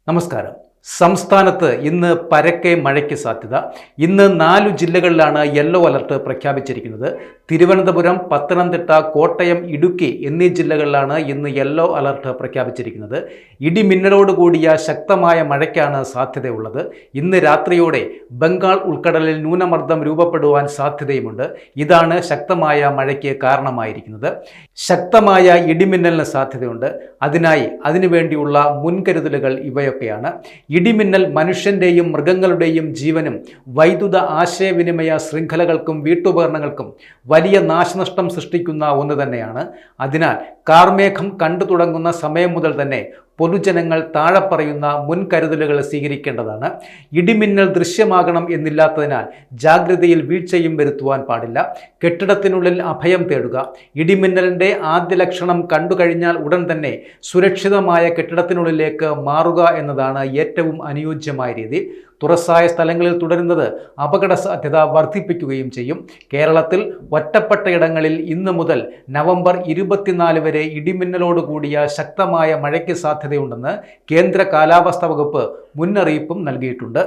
നമസ്കാരം. സംസ്ഥാനത്ത് ഇന്ന് പരക്കെ മഴയ്ക്ക് സാധ്യത. ഇന്ന് 4 ജില്ലകളിലാണ് യെല്ലോ അലർട്ട് പ്രഖ്യാപിച്ചിരിക്കുന്നത്. തിരുവനന്തപുരം, പത്തനംതിട്ട, കോട്ടയം, ഇടുക്കി എന്നീ ജില്ലകളിലാണ് ഇന്ന് യെല്ലോ അലർട്ട് പ്രഖ്യാപിച്ചിരിക്കുന്നത്. ഇടിമിന്നലോടുകൂടിയ ശക്തമായ മഴയ്ക്കാണ് സാധ്യതയുള്ളത്. ഇന്ന് രാത്രിയോടെ ബംഗാൾ ഉൾക്കടലിൽ ന്യൂനമർദ്ദം രൂപപ്പെടുവാൻ സാധ്യതയുമുണ്ട്. ഇതാണ് ശക്തമായ മഴയ്ക്ക് കാരണമായിരിക്കുന്നത്. ശക്തമായ ഇടിമിന്നലിന് സാധ്യതയുണ്ട്. അതിനുവേണ്ടിയുള്ള മുൻകരുതലുകൾ ഇവയൊക്കെയാണ്. ഇടിമിന്നൽ മനുഷ്യന്റെയും മൃഗങ്ങളുടെയും ജീവനും വൈദ്യുത ആശയവിനിമയ ശൃംഖലകൾക്കും വീട്ടുപകരണങ്ങൾക്കും വലിയ നാശനഷ്ടം സൃഷ്ടിക്കുന്ന ഒന്ന് തന്നെയാണ്. അതിനാൽ കാർമേഘം കണ്ടു തുടങ്ങുന്ന സമയം മുതൽ തന്നെ പൊതുജനങ്ങൾ താഴെ പറയുന്ന മുൻകരുതലുകൾ സ്വീകരിക്കേണ്ടതാണ്. ഇടിമിന്നൽ ദൃശ്യമാകണം എന്നില്ലാത്തതിനാൽ ജാഗ്രതയിൽ വീഴ്ചയും വരുത്തുവാൻ പാടില്ല. കെട്ടിടത്തിനുള്ളിൽ അഭയം തേടുക. ഇടിമിന്നലിൻ്റെ ആദ്യ ലക്ഷണം കണ്ടുകഴിഞ്ഞാൽ ഉടൻ തന്നെ സുരക്ഷിതമായ കെട്ടിടത്തിനുള്ളിലേക്ക് മാറുക എന്നതാണ് ഏറ്റവും അനുയോജ്യമായ രീതി. തുറസായ സ്ഥലങ്ങളിൽ തുടരുന്നത് അപകട സാധ്യത വർദ്ധിപ്പിക്കുകയും ചെയ്യും. കേരളത്തിൽ ഒറ്റപ്പെട്ട ഇടങ്ങളിൽ ഇന്ന് മുതൽ നവംബർ 24 വരെ ഇടിമിന്നലോടുകൂടിയ ശക്തമായ മഴയ്ക്ക് സാധ്യതയുണ്ടെന്ന് കേന്ദ്ര കാലാവസ്ഥാ വകുപ്പ് മുന്നറിയിപ്പും നൽകിയിട്ടുണ്ട്.